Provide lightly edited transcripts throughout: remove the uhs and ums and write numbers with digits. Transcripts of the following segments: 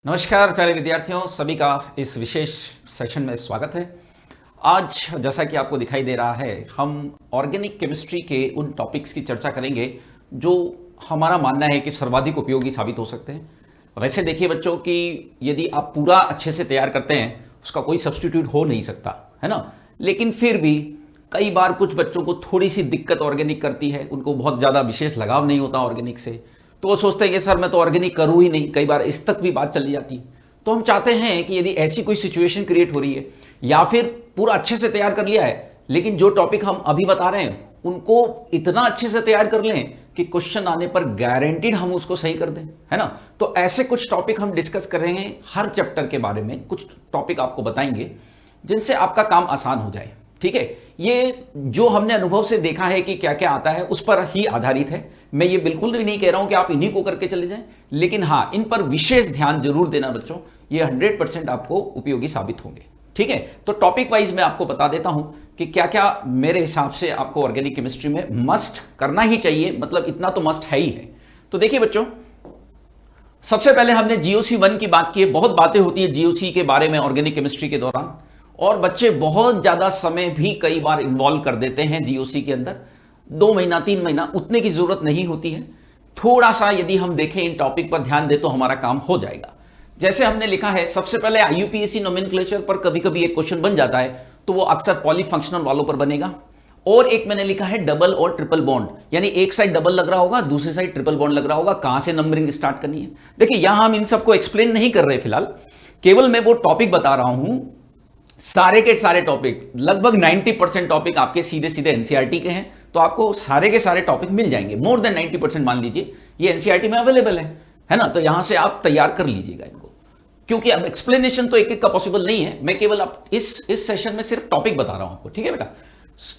नमस्कार प्यारे विद्यार्थियों, सभी का इस विशेष सेशन में स्वागत है। आज जैसा कि आपको दिखाई दे रहा है, हम ऑर्गेनिक केमिस्ट्री के उन टॉपिक्स की चर्चा करेंगे जो हमारा मानना है कि सर्वाधिक उपयोगी साबित हो सकते हैं। वैसे देखिए बच्चों कि यदि आप पूरा अच्छे से तैयार करते हैं, उसका कोई सब्स्टिट्यूट हो नहीं सकता, है ना। लेकिन फिर भी कई बार कुछ बच्चों को थोड़ी सी दिक्कत ऑर्गेनिक करती है, उनको बहुत ज़्यादा विशेष लगाव नहीं होता ऑर्गेनिक से, तो वो सोचते हैं कि सर मैं तो ऑर्गेनिक करूँ ही नहीं। कई बार इस तक भी बात चली जाती। तो हम चाहते हैं कि यदि ऐसी कोई सिचुएशन क्रिएट हो रही है या फिर पूरा अच्छे से तैयार कर लिया है, लेकिन जो टॉपिक हम अभी बता रहे हैं उनको इतना अच्छे से तैयार कर लें कि क्वेश्चन आने पर गारंटीड हम उसको सही कर दें, है ना। तो ऐसे कुछ टॉपिक हम डिस्कस कर रहे हैं। हर चैप्टर के बारे में कुछ टॉपिक आपको बताएंगे जिनसे आपका काम आसान हो जाए, ठीक है। ये जो हमने अनुभव से देखा है कि क्या क्या आता है उस पर ही आधारित है। मैं ये बिल्कुल भी नहीं कह रहा हूं कि आप इन्हीं को करके चले जाएं, लेकिन हाँ, इन पर विशेष ध्यान जरूर देना बच्चों। ये 100% आपको उपयोगी साबित होंगे, ठीक है। तो टॉपिक वाइज मैं आपको बता देता हूं कि क्या क्या मेरे हिसाब से आपको ऑर्गेनिक केमिस्ट्री में मस्ट करना ही चाहिए, मतलब इतना तो मस्ट है ही है। तो देखिए बच्चों, सबसे पहले हमने जीओसी 1 की बात की है। बहुत बातें होती है जीओसी के बारे में ऑर्गेनिक केमिस्ट्री के दौरान, और बच्चे बहुत ज्यादा समय भी कई बार इन्वॉल्व कर देते हैं जीओसी के अंदर। 2 महीना 3 महीना उतने की जरूरत नहीं होती है। थोड़ा सा यदि हम देखें, इन टॉपिक पर ध्यान दे तो हमारा काम हो जाएगा। जैसे हमने लिखा है, सबसे पहले आईयूपीएसी नोमेनक्लेचर पर कभी कभी एक क्वेश्चन बन जाता है, तो वो अक्सर पॉलीफंक्शनल वालों पर बनेगा। और एक मैंने लिखा है डबल और ट्रिपल बॉन्ड, यानी एक साइड डबल लग रहा होगा, दूसरी साइड ट्रिपल बॉन्ड लग रहा होगा, कहां से नंबरिंग स्टार्ट करनी है। देखिए यहां हम इन सबको एक्सप्लेन नहीं कर रहे फिलहाल, केवल मैं वो टॉपिक बता रहा हूं। सारे के सारे टॉपिक, लगभग 90% टॉपिक आपके सीधे सीधे एनसीईआरटी के हैं, तो आपको सारे के सारे टॉपिक मिल जाएंगे। मोर देन 90% मान लीजिए ये एनसीईआरटी में अवेलेबल है ना। तो यहां से आप तैयार कर लीजिएगा इनको, क्योंकि अब एक्सप्लेनेशन तो एक एक का पॉसिबल नहीं है। मैं केवल आप इस सेशन में सिर्फ टॉपिक बता रहा हूं आपको, ठीक है बेटा।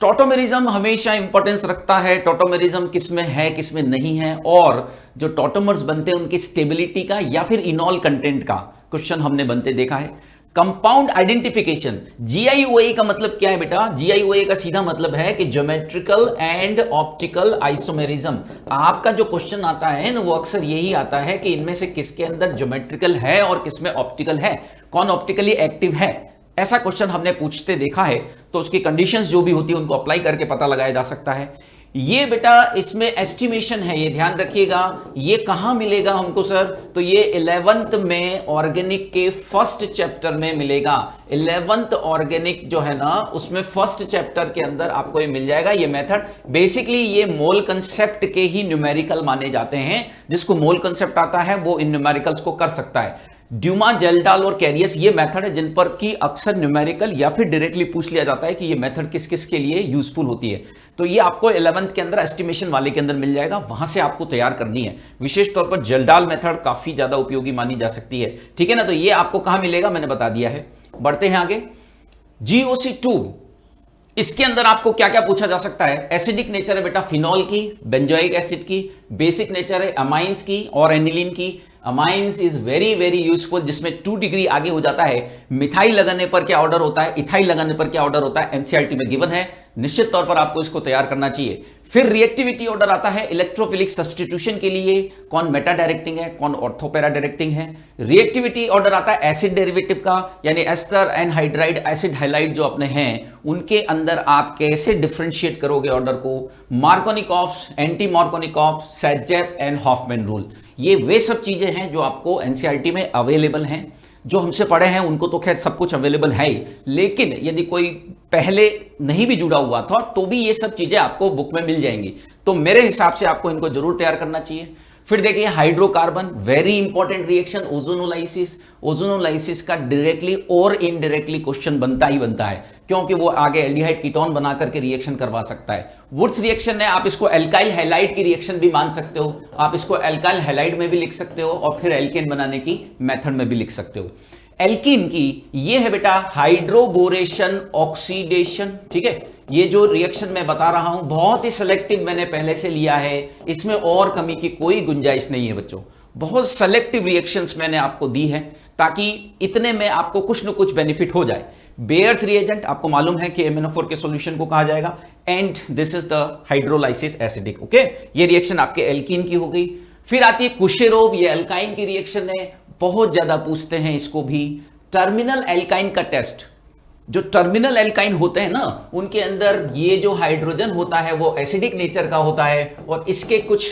टॉटोमेरिज्म हमेशा इंपॉर्टेंस रखता है। टॉटोमेरिज्म किसमें है किसमें नहीं है, और जो टॉटोमर्स बनते हैं उनकी स्टेबिलिटी का या फिर इनॉल कंटेंट का क्वेश्चन हमने बनते देखा है। कंपाउंड आइडेंटिफिकेशन, जीआईओए का मतलब क्या है बेटा? जीआईओए का सीधा मतलब है कि ज्योमेट्रिकल एंड ऑप्टिकल आइसोमेरिज्म। आपका जो क्वेश्चन आता है ना, वो अक्सर यही आता है कि इनमें से किसके अंदर ज्योमेट्रिकल है और किसमें ऑप्टिकल है, कौन ऑप्टिकली एक्टिव है। ऐसा क्वेश्चन हमने पूछते देखा है। तो उसकी कंडीशंस जो भी होती है उनको अप्लाई करके पता लगाया जा सकता है। ये बेटा इसमें एस्टिमेशन है, ये ध्यान रखिएगा। ये कहां मिलेगा हमको सर? तो ये 11th में ऑर्गेनिक के फर्स्ट चैप्टर में मिलेगा। 11th ऑर्गेनिक जो है ना, उसमें फर्स्ट चैप्टर के अंदर आपको ये मिल जाएगा। ये मेथड बेसिकली ये मोल कंसेप्ट के ही न्यूमेरिकल माने जाते हैं। जिसको मोल कंसेप्ट आता है वो इन न्यूमेरिकल्स को कर सकता है। ड्यूमा, जेल्डाल और कैरियस ये मेथड है जिन पर की अक्सर न्यूमेरिकल या फिर डायरेक्टली पूछ लिया जाता है कि ये मेथड किस किस के लिए यूजफुल होती है। तो ये आपको 11th के अंदर एस्टिमेशन वाले के अंदर मिल जाएगा, वहां से आपको तैयार करनी है। विशेष तौर पर जेल्डाल मेथड काफी ज्यादा उपयोगी मानी जा सकती है, ठीक है ना। तो ये आपको कहां मिलेगा मैंने बता दिया है। बढ़ते हैं आगे। जीओसी 2, इसके अंदर आपको क्या क्या पूछा जा सकता है? एसिडिक नेचर है बेटा फिनॉल की, बेंजोइक एसिड की। बेसिक नेचर है अमाइंस की और एनिलीन की। Amines is very very useful, जिसमें 2 डिग्री आगे हो जाता है। मिथाइल लगाने पर क्या ऑर्डर होता है, इथाइल लगाने पर क्या ऑर्डर होता है, एनसीईआरटी में गिवन है। निश्चित तौर पर आपको इसको तैयार करना चाहिए। फिर रिएक्टिविटी ऑर्डर आता है इलेक्ट्रोफिलिक सब्स्टिट्यूशन के लिए, कौन मेटा डायरेक्टिंग है, कौन ऑर्थोपेरा डायरेक्टिंग है। रिएक्टिविटी ऑर्डर आता है एसिड डेरिवेटिव का, यानी एस्टर एनहाइड्राइड एसिड हाइलाइड जो अपने हैं उनके अंदर आप कैसे डिफरेंशिएट करोगे ऑर्डर को। Markovnikov, anti Markovnikov, Saytzeff and Hofmann rule, ये वे सब चीजें हैं जो आपको एनसीईआरटी में अवेलेबल हैं। जो हमसे पढ़े हैं उनको तो खैर सब कुछ अवेलेबल है ही, लेकिन यदि कोई पहले नहीं भी जुड़ा हुआ था तो भी ये सब चीजें आपको बुक में मिल जाएंगी। तो मेरे हिसाब से आपको इनको जरूर तैयार करना चाहिए। फिर देखिए hydrocarbon, very important reaction ozonolysis. Ozonolysis का डायरेक्टली और इनडायरेक्टली क्वेश्चन बनता ही बनता है, क्योंकि वो आगे एल्डिहाइड कीटोन बना करके रिएक्शन करवा सकता है। वुड्स रिएक्शन है, आप इसको एल्काइल हैलाइड की रिएक्शन भी मान सकते हो, आप इसको एल्काइल हैलाइड में भी लिख सकते हो, और फिर एल्केन बनाने की मेथड में भी लिख सकते हो। एल्कीन की ये है बेटा हाइड्रोबोरेशन ऑक्सीडेशन, ठीक है। ये जो रिएक्शन मैं बता रहा हूं बहुत ही सिलेक्टिव मैंने पहले से लिया है, इसमें और कमी की कोई गुंजाइश नहीं है बच्चों। बहुत सेलेक्टिव रिएक्शंस मैंने आपको दी है ताकि इतने में आपको कुछ न कुछ बेनिफिट हो जाए। बेयर्स रिएजेंट आपको मालूम है कि MnO4 के सॉल्यूशन को कहा जाएगा, and this is the hydrolysis acidic, okay. ये रिएक्शन आपके एल्कीन की हो गई। फिर आती है कुशेरोव, ये अल्काइन की रिएक्शन है, बहुत ज्यादा पूछते हैं इसको भी। टर्मिनल एल्काइन का टेस्ट, जो टर्मिनल एल्काइन होते हैं ना, उनके अंदर ये जो हाइड्रोजन होता है वो एसिडिक नेचर का होता है, और इसके कुछ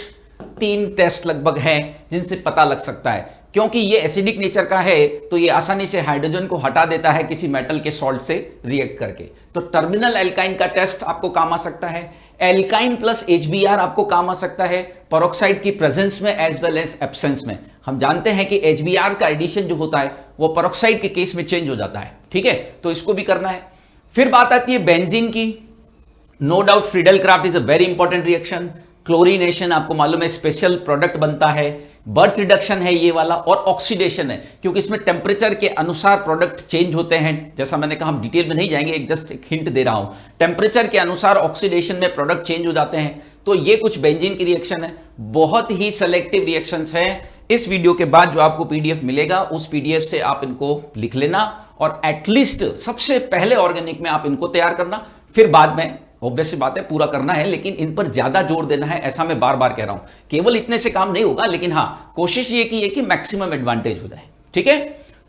3 टेस्ट लगभग हैं जिनसे पता लग सकता है। क्योंकि ये एसिडिक नेचर का है तो ये आसानी से हाइड्रोजन को हटा देता है किसी मेटल के सॉल्ट से रिएक्ट करके। तो टर्मिनल एल्काइन का टेस्ट आपको काम आ सकता है। एल्काइन प्लस HBr आपको काम आ सकता है पेरोक्साइड की प्रेजेंस में एज वेल एज एब्सेंस में। हम जानते हैं कि HBr का एडिशन जो होता है वो पेरोक्साइड के केस में चेंज हो जाता है, ठीक है, तो इसको भी करना है। फिर बात आती है बेंजीन की। No doubt Friedel Crafts is a very important reaction. Chlorination आपको मालूम है स्पेशल प्रोडक्ट बनता है। बर्थ रिडक्शन है ये वाला, और ऑक्सीडेशन है, क्योंकि इसमें टेम्परेचर के अनुसार प्रोडक्ट चेंज होते हैं। जैसा मैंने कहा हम डिटेल में नहीं जाएंगे, एक जस्ट एक हिंट दे रहा हूं। टेम्परेचर के अनुसार ऑक्सीडेशन में प्रोडक्ट चेंज हो जाते हैं। तो ये कुछ बेंजीन की रिएक्शन है, बहुत ही सेलेक्टिव रिएक्शंस है। इस वीडियो के बाद जो आपको पीडीएफ मिलेगा उस पीडीएफ से आप इनको लिख लेना, और एटलीस्ट सबसे पहले ऑर्गेनिक में आप इनको तैयार करना, फिर बाद में ऑब्वियस सी बात है पूरा करना है, लेकिन इन पर ज्यादा जोर देना है, ऐसा मैं बार बार कह रहा हूं। केवल इतने से काम नहीं होगा, लेकिन हां कोशिश ये की है कि मैक्सिमम एडवांटेज हो जाए, ठीक है।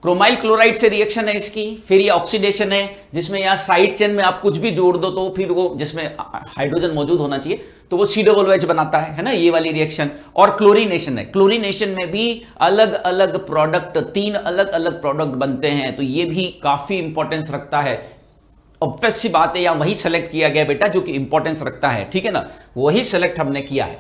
क्रोमाइल क्लोराइड से रिएक्शन है इसकी। फिर ये ऑक्सीडेशन है, जिसमें यहां साइड चेन में आप कुछ भी जोड़ दो तो फिर वो, जिसमें हाइड्रोजन मौजूद होना चाहिए, तो वो C+H बनाता है ना, ये वाली रिएक्शन। और क्लोरीनेशन है, क्लोरीनेशन में भी अलग अलग प्रोडक्ट, 3 अलग अलग प्रोडक्ट बनते हैं, तो ये भी काफी इंपॉर्टेंस रखता है। ऑब्वियस सी बात है, यहां वही सेलेक्ट किया गया बेटा जो कि इंपॉर्टेंस रखता है, ठीक है ना, वही सेलेक्ट हमने किया है।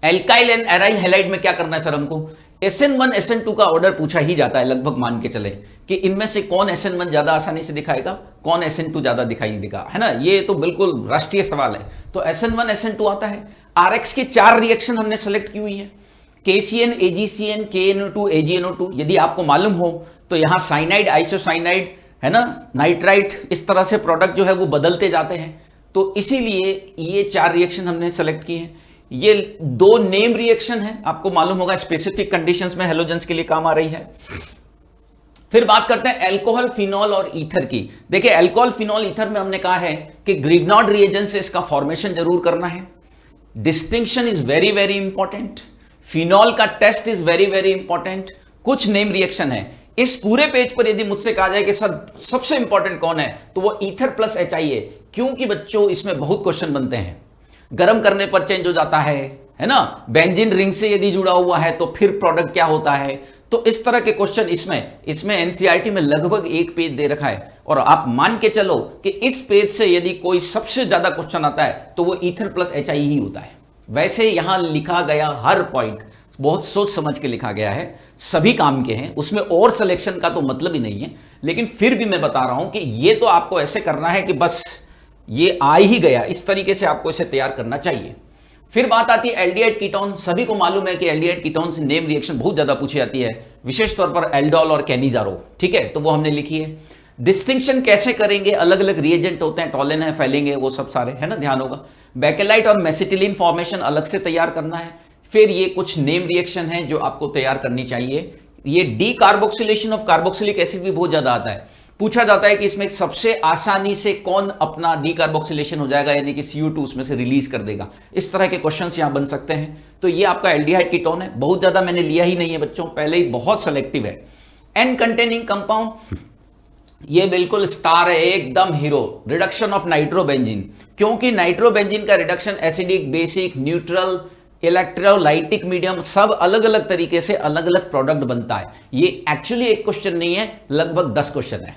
एल्काइल एंड एराइल हैलाइड में क्या करना है सर हमको? SN1 SN2 का ऑर्डर पूछा ही जाता है, लगभग मान के चले कि इनमें से कौन SN1 ज्यादा आसानी से दिखाएगा, कौन SN2 ज्यादा दिखाई देगा, है ना, ये तो बिल्कुल राष्ट्रीय सवाल है। तो SN1 SN2 आता है। RX की 4 रिएक्शन हमने सेलेक्ट की हुई है, KCN AgCN KNO2 AgNO2। यदि आपको मालूम हो तो यहां साइनाइड आइसोसाइनाइड है ना, नाइट्राइट, इस तरह से प्रोडक्ट जो है वो बदलते जाते हैं, तो इसीलिए ये 4 रिएक्शन हमने सेलेक्ट किए हैं। ये 2 नेम रिएक्शन है, आपको मालूम होगा स्पेसिफिक कंडीशंस में हेलोजेंस के लिए काम आ रही है। फिर बात करते हैं अल्कोहल, फिनॉल और ईथर की। देखिए अल्कोहल, फिनॉल, ईथर में हमने कहा है कि ग्रिग्नॉड रिएजेंट से इसका फॉर्मेशन जरूर करना है। Distinction is very very important. Phenol का test is very very important. कुछ नेम रिएक्शन है। इस पूरे पेज पर यदि मुझसे कहा जाए कि सर सबसे इंपॉर्टेंट कौन है, तो वो ईथर प्लस HI है, क्योंकि बच्चों इसमें बहुत क्वेश्चन बनते हैं। गर्म करने पर चेंज हो जाता है ना, बेंजीन रिंग से यदि जुड़ा हुआ है तो फिर प्रोडक्ट क्या होता है, तो इस तरह के क्वेश्चन इसमें एनसीईआरटी में लगभग 1 पेज दे रखा है। और आप मान के चलो कि इस पेज से यदि कोई सबसे ज्यादा क्वेश्चन आता है तो वो ईथर प्लस HI ही होता है। वैसे यहां लिखा गया हर पॉइंट बहुत सोच समझ के लिखा गया है, सभी काम के हैं, उसमें और सिलेक्शन का तो मतलब ही नहीं है, लेकिन फिर भी मैं बता रहा हूं कि ये तो आपको ऐसे करना है कि बस ये आ ही गया, इस तरीके से आपको इसे तैयार करना चाहिए। फिर बात आती है एल्डिहाइड कीटोन। सभी को मालूम है कि एल्डिहाइड कीटोन से नेम रिएक्शन बहुत ज्यादा पूछी जाती है, विशेष तौर पर एल्डोल और कैनिजारो, ठीक है, तो वो हमने लिखी है। डिस्टिंक्शन कैसे करेंगे, अलग अलग रिएजेंट होते हैं, टॉलिन है, फैलेंगे, वो सब सारे है ना, ध्यान होगा। बेकेलाइट और मेसिटिलीन फॉर्मेशन अलग से तैयार करना है। फिर ये कुछ नेम रिएक्शन है जो आपको तैयार करनी चाहिए। ये D carboxylation of carboxylic acid भी बहुत ज्यादा आता है, पूछा जाता है कि इसमें सबसे आसानी से कौन अपना डी कार्बोक्सिलेशन हो जाएगा, यानी कि CO2 उसमें से रिलीज कर देगा। इस तरह के क्वेश्चंस यहां बन सकते हैं। तो ये आपका एल्डिहाइड कीटोन है, बहुत ज्यादा मैंने लिया ही नहीं है बच्चों, पहले ही बहुत सेलेक्टिव है। एन कंटेनिंग कंपाउंड, ये बिल्कुल स्टार है, एकदम हीरो, रिडक्शन ऑफ नाइट्रोबेंजीन, क्योंकि नाइट्रोबेंजीन का reduction acidic, basic, neutral, electrolytic medium, सब अलग अलग तरीके से अलग अलग प्रोडक्ट बनता है। ये एक्चुअली एक क्वेश्चन नहीं है, लगभग 10 क्वेश्चन है,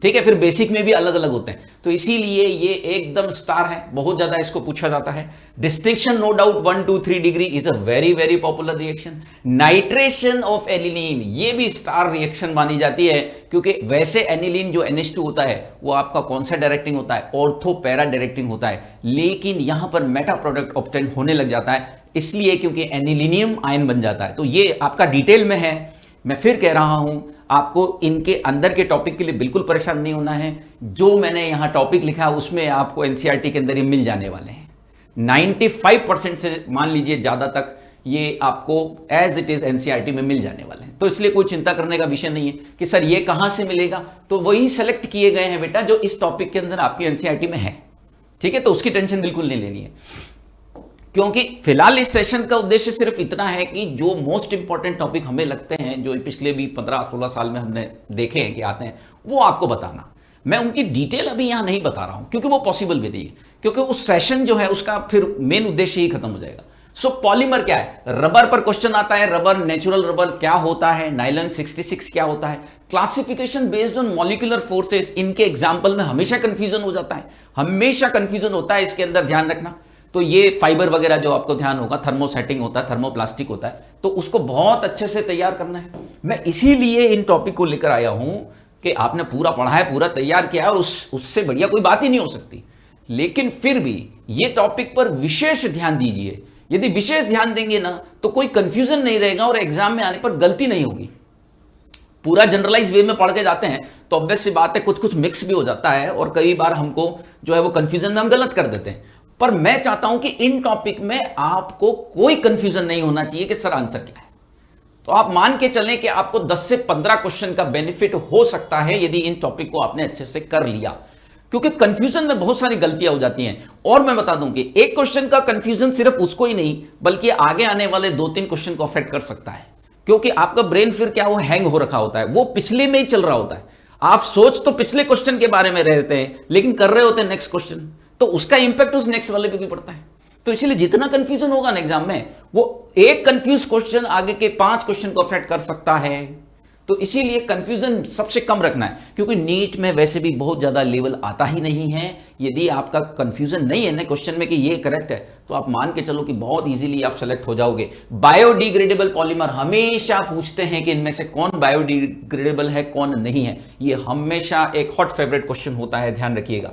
ठीक है। फिर बेसिक में भी अलग अलग होते हैं, तो इसीलिए ये एकदम स्टार है, बहुत ज्यादा इसको पूछा जाता है। Distinction no doubt 1, 2, 3 degree is a very very popular reaction. Nitration of aniline, ये भी स्टार रिएक्शन मानी जाती है, क्योंकि वैसे एनिलीन जो NH2 होता है वो आपका कौन सा डायरेक्टिंग होता है, ऑर्थो पैरा डायरेक्टिंग होता है, लेकिन यहां पर मेटा प्रोडक्ट ऑब्टेन होने लग जाता है, इसलिए क्योंकि एनिलीनियम आयन बन जाता है। तो ये आपका डिटेल में है, मैं फिर कह रहा हूं आपको इनके अंदर के टॉपिक के लिए बिल्कुल परेशान नहीं होना है। जो मैंने यहां टॉपिक लिखा है उसमें आपको एनसीईआरटी के अंदर ये मिल जाने वाले हैं। 95% से मान लीजिए ज्यादा तक ये आपको एज इट इज एनसीईआरटी में मिल जाने वाले हैं, तो इसलिए कोई चिंता करने का विषय नहीं है कि सर ये कहां से मिलेगा, तो वही सेलेक्ट किए गए हैं बेटा जो इस टॉपिक के अंदर आपकी एनसीईआरटी में है, ठीक है, तो उसकी टेंशन बिल्कुल नहीं लेनी है। क्योंकि फिलहाल इस सेशन का उद्देश्य सिर्फ इतना है कि जो मोस्ट इंपॉर्टेंट टॉपिक हमें लगते हैं, जो पिछले भी 15-16 साल में हमने देखे हैं कि आते हैं, वो आपको बताना। मैं उनकी डिटेल अभी यहां नहीं बता रहा हूं क्योंकि वो पॉसिबल भी नहीं है, क्योंकि उस सेशन जो है उसका फिर मेन उद्देश्य ही खत्म हो जाएगा। सो पॉलीमर क्या है, रबर पर क्वेश्चन आता है, रबर, नेचुरल रबर क्या होता है, नाइलन 66 क्या होता है, classification based on molecular forces, इनके एग्जांपल में हमेशा कंफ्यूजन हो जाता है, हमेशा कंफ्यूजन होता है, इसके अंदर ध्यान रखना। तो ये फाइबर वगैरह जो आपको ध्यान होगा, थर्मोसेटिंग होता है, थर्मोप्लास्टिक होता है, तो उसको बहुत अच्छे से तैयार करना है। मैं इसीलिए इन टॉपिक को लेकर आया हूं कि आपने पूरा पढ़ा है, पूरा तैयार किया है, उससे बढ़िया कोई बात ही नहीं हो सकती। लेकिन फिर भी ये टॉपिक पर विशेष ध्यान दीजिए। यदि विशेष ध्यान देंगे ना तो कोई कंफ्यूजन नहीं रहेगा और एग्जाम में आने पर गलती नहीं होगी। पूरा जनरलाइज वे में पढ़ के जाते हैं तो ऑब्वियस सी बात है कुछ कुछ मिक्स भी हो जाता है और कई बार हमको जो है वो कंफ्यूजन में हम गलत कर देते हैं। पर मैं चाहता हूं कि इन टॉपिक में आपको कोई कंफ्यूजन नहीं होना चाहिए कि सर आंसर क्या है। तो आप मान के चलें कि आपको 10 से 15 क्वेश्चन का बेनिफिट हो सकता है यदि इन टॉपिक को आपने अच्छे से कर लिया, क्योंकि कंफ्यूजन में बहुत सारी गलतियां हो जाती हैं। और मैं बता दूं कि एक क्वेश्चन का कंफ्यूजन सिर्फ उसको ही नहीं बल्कि आगे आने वाले 2-3 क्वेश्चन को अफेक्ट कर सकता है, क्योंकि आपका ब्रेन फिर क्या वो हैंग हो रखा होता है, वो पिछले में ही चल रहा होता है। आप सोच तो पिछले क्वेश्चन के बारे में रहते हैं लेकिन कर रहे होते हैं नेक्स्ट क्वेश्चन, तो उसका इंपैक्ट उस नेक्स्ट वाले पे भी पड़ता है। तो इसलिए जितना कंफ्यूजन होगा ना एग्जाम में, वो एक कंफ्यूज क्वेश्चन आगे के 5 क्वेश्चन को अफेक्ट कर सकता है। तो इसीलिए कंफ्यूजन सबसे कम रखना है, क्योंकि नीट में वैसे भी बहुत ज्यादा लेवल आता ही नहीं है। यदि आपका कंफ्यूजन नहीं है ना क्वेश्चन में कि ये करेक्ट है, तो आप मान के चलो कि बहुत इजीली आप सेलेक्ट हो जाओगे। बायोडिग्रेडेबल पॉलीमर हमेशा पूछते हैं कि इनमें से कौन बायोडिग्रेडेबल है कौन नहीं है, ये हमेशा एक हॉट फेवरेट क्वेश्चन होता है, ध्यान रखिएगा।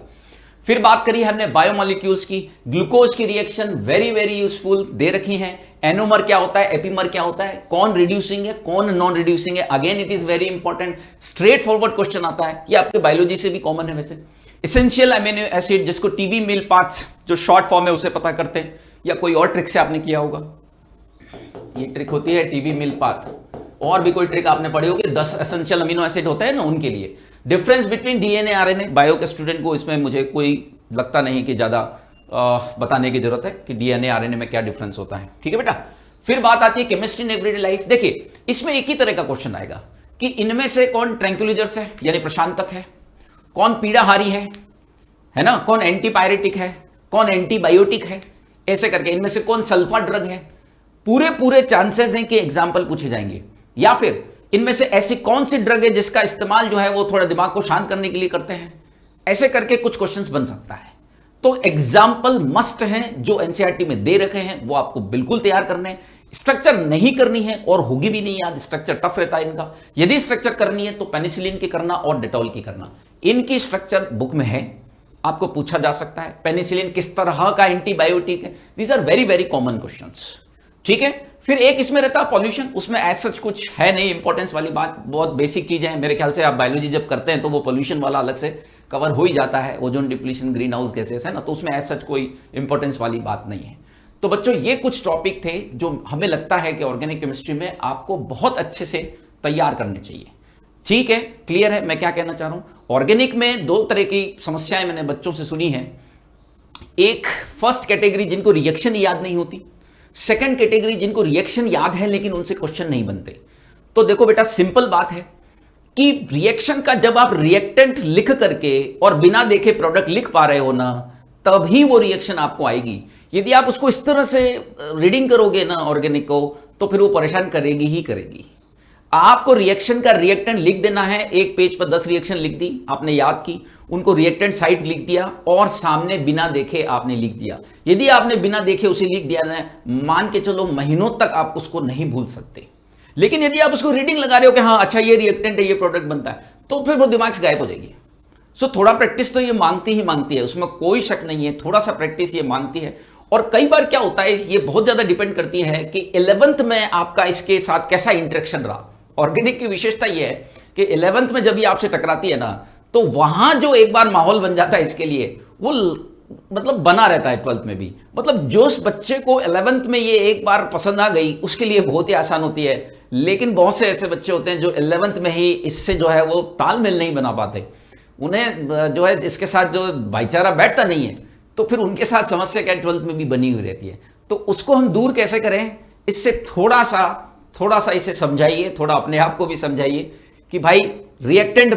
फिर बात करी हमने बायोमोलिक्यूल्स की, ग्लूकोज की रिएक्शन वेरी वेरी यूजफुल दे रखी है। एनोमर क्या होता है, एपीमर क्या होता है, कौन रिड्यूसिंग है कौन नॉन रिड्यूसिंग है, again it is very important, straight forward question आता है, ये आपके बायोलॉजी से भी कॉमन है वैसे। एसेंशियल अमीनो एसिड जिसको टीवी मील पाथ्स जो शॉर्ट फॉर्म है उसे पता करते हैं, या कोई और ट्रिक से आपने किया होगा, ये ट्रिक होती है टीवी मील पाथ। और भी कोई ट्रिक आपने पढ़ी होगी, 10 एसेंशियल अमीनो एसिड होते हैं ना उनके लिए। Difference between DNA RNA, bio के स्टूडेंट को इसमें मुझे कोई लगता नहीं कि ज्यादा बताने की जरूरत है कि डीएनए आरएनए में क्या डिफरेंस होता है, ठीक है बेटा। फिर बात आती है केमिस्ट्री इन एवरीडे लाइफ। देखिए इसमें एक ही तरह का क्वेश्चन आएगा कि इनमें से कौन ट्रैंक्विलाइजर्स है यानी प्रशांतक है, कौन पीड़ाहारी है ना, कौन एंटीपायरेटिक है, कौन एंटीबायोटिक है, ऐसे करके इनमें से कौन सल्फा ड्रग है। पूरे चांसेस हैं कि एग्जाम्पल पूछे जाएंगे। या फिर इनमें से ऐसी कौन सी ड्रग है जिसका इस्तेमाल जो है वो थोड़ा दिमाग को शांत करने के लिए करते हैं, ऐसे करके कुछ क्वेश्चंस बन सकता है। तो एग्जाम्पल मस्ट हैं जो एनसीईआरटी में दे रखे हैं, वो आपको बिल्कुल तैयार करने हैं। स्ट्रक्चर नहीं करनी है और होगी भी नहीं याद, स्ट्रक्चर टफ रहता है इनका। यदि स्ट्रक्चर करनी है तो पेनिसिलिन की करना और डेटॉल की करना, इनकी स्ट्रक्चर बुक में है, आपको पूछा जा सकता है। पेनिसिलिन किस तरह का एंटीबायोटिक है, these are very very common questions, ठीक है। फिर एक इसमें रहता है पॉल्यूशन, उसमें एज सच कुछ है नहीं इंपॉर्टेंस वाली बात, बहुत बेसिक चीज है। मेरे ख्याल से आप बायोलॉजी जब करते हैं तो वो पॉल्यूशन वाला अलग से कवर हो ही जाता है, ozone depletion, green house gases है ना, तो उसमें एज सच कोई इंपॉर्टेंस वाली बात नहीं है। तो बच्चों ये कुछ टॉपिक थे जो हमें लगता है कि ऑर्गेनिक केमिस्ट्री में आपको बहुत अच्छे से तैयार करने चाहिए, ठीक है। क्लियर है मैं क्या कहना चाह रहा हूं। ऑर्गेनिक में 2 तरह की समस्याएं मैंने बच्चों से सुनी है। एक फर्स्ट कैटेगरी जिनको रिएक्शन याद नहीं होती, सेकंड कैटेगरी जिनको रिएक्शन याद है लेकिन उनसे क्वेश्चन नहीं बनते। तो देखो बेटा सिंपल बात है कि रिएक्शन का जब आप रिएक्टेंट लिख करके और बिना देखे प्रोडक्ट लिख पा रहे हो ना, तभी वो रिएक्शन आपको आएगी। यदि आप उसको इस तरह से रीडिंग करोगे ना ऑर्गेनिक को, तो फिर वो परेशान करेगी ही करेगी। आपको रिएक्शन का रिएक्टेंट लिख देना है, एक पेज पर 10 रिएक्शन लिख दी आपने याद की, उनको रिएक्टेंट साइड लिख दिया और सामने बिना देखे आपने लिख दिया। यदि आपने बिना देखे उसे लिख दिया ना, मान के चलो महीनों तक आप उसको नहीं भूल सकते। लेकिन यदि आप उसको रीडिंग लगा रहे हो कि हाँ अच्छा ये रिएक्टेंट है, ये प्रोडक्ट बनता है, तो फिर वो दिमाग से गायब हो जाएगी। सो थोड़ा प्रैक्टिस तो ये मांगती ही मांगती है, उसमें कोई शक नहीं है, थोड़ा सा प्रैक्टिस ये मांगती है। और कई बार क्या होता है, ये बहुत ज्यादा डिपेंड करती है कि 11th में आपका इसके साथ कैसा इंटरेक्शन रहा। ऑर्गेनिक की विशेषता यह है कि 11th में जब ये आपसे टकराती है ना, तो वहां जो एक बार माहौल बन जाता है इसके लिए, वो मतलब बना रहता है 12th में भी। मतलब जो उस बच्चे को 11th में ये एक बार पसंद आ गई उसके लिए बहुत ही आसान होती है। लेकिन बहुत से ऐसे बच्चे होते हैं जो 11th में ही इससे जो है वो तालमेल नहीं बना पाते, उन्हें जो है इसके साथ जो भाईचारा बैठता नहीं है, तो फिर उनके साथ समस्या क्या 12th में भी बनी हुई रहती है। तो उसको हम दूर कैसे करें, इससे थोड़ा सा इसे समझाइए, थोड़ा अपने आप को भी समझाइए कि भाई रिएक्टेंट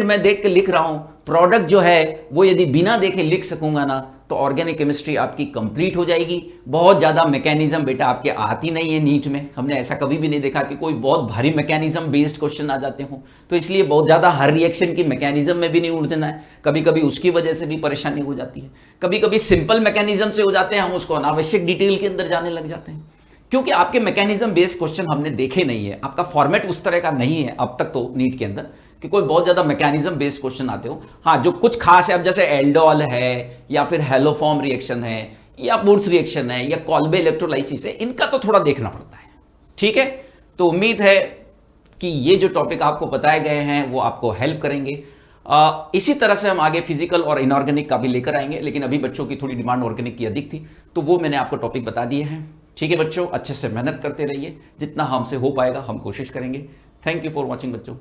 मैं देख के लिख रहा हूं, प्रोडक्ट जो है वो यदि बिना देखे लिख सकूंगा ना तो ऑर्गेनिक केमिस्ट्री आपकी कंप्लीट हो जाएगी। बहुत ज्यादा मैकेनिज्म बेटा आपके आती नहीं है नीट में, हमने ऐसा कभी भी नहीं देखा कि कोई बहुत भारी मैकेनिज्म बेस्ड क्वेश्चन आ जाते हो, तो इसलिए बहुत ज्यादा हर रिएक्शन की मैकेनिज्म में भी नहीं उलझना है, कभी कभी उसकी वजह से भी परेशानी हो जाती है, कभी कभी सिंपल मैकेनिज्म से हो जाते हैं, हम उसको अनावश्यक डिटेल के अंदर जाने लग जाते हैं, क्योंकि आपके मैकेनिज्म बेस्ड क्वेश्चन हमने देखे नहीं है, आपका फॉर्मेट उस तरह का नहीं है अब तक तो नीट के अंदर कि कोई बहुत ज्यादा मैकेनिज्म बेस्ड क्वेश्चन आते हो। हाँ, जो कुछ खास है, अब जैसे एल्डोल है या फिर हेलोफॉर्म रिएक्शन है या वुड्स रिएक्शन है या कॉल्बे इलेक्ट्रोलाइसिस है, इनका तो थोड़ा देखना पड़ता है। ठीक है, तो उम्मीद है कि ये जो टॉपिक आपको बताए गए हैं वो आपको हेल्प करेंगे। इसी तरह से हम आगे फिजिकल और इनऑर्गेनिक का भी लेकर आएंगे, लेकिन अभी बच्चों की थोड़ी डिमांड ऑर्गेनिक की अधिक थी तो वो मैंने आपको टॉपिक बता दिए हैं। ठीक है बच्चों, अच्छे से मेहनत करते रहिए, जितना हमसे हो पाएगा हम कोशिश करेंगे। थैंक यू फॉर वॉचिंग बच्चों।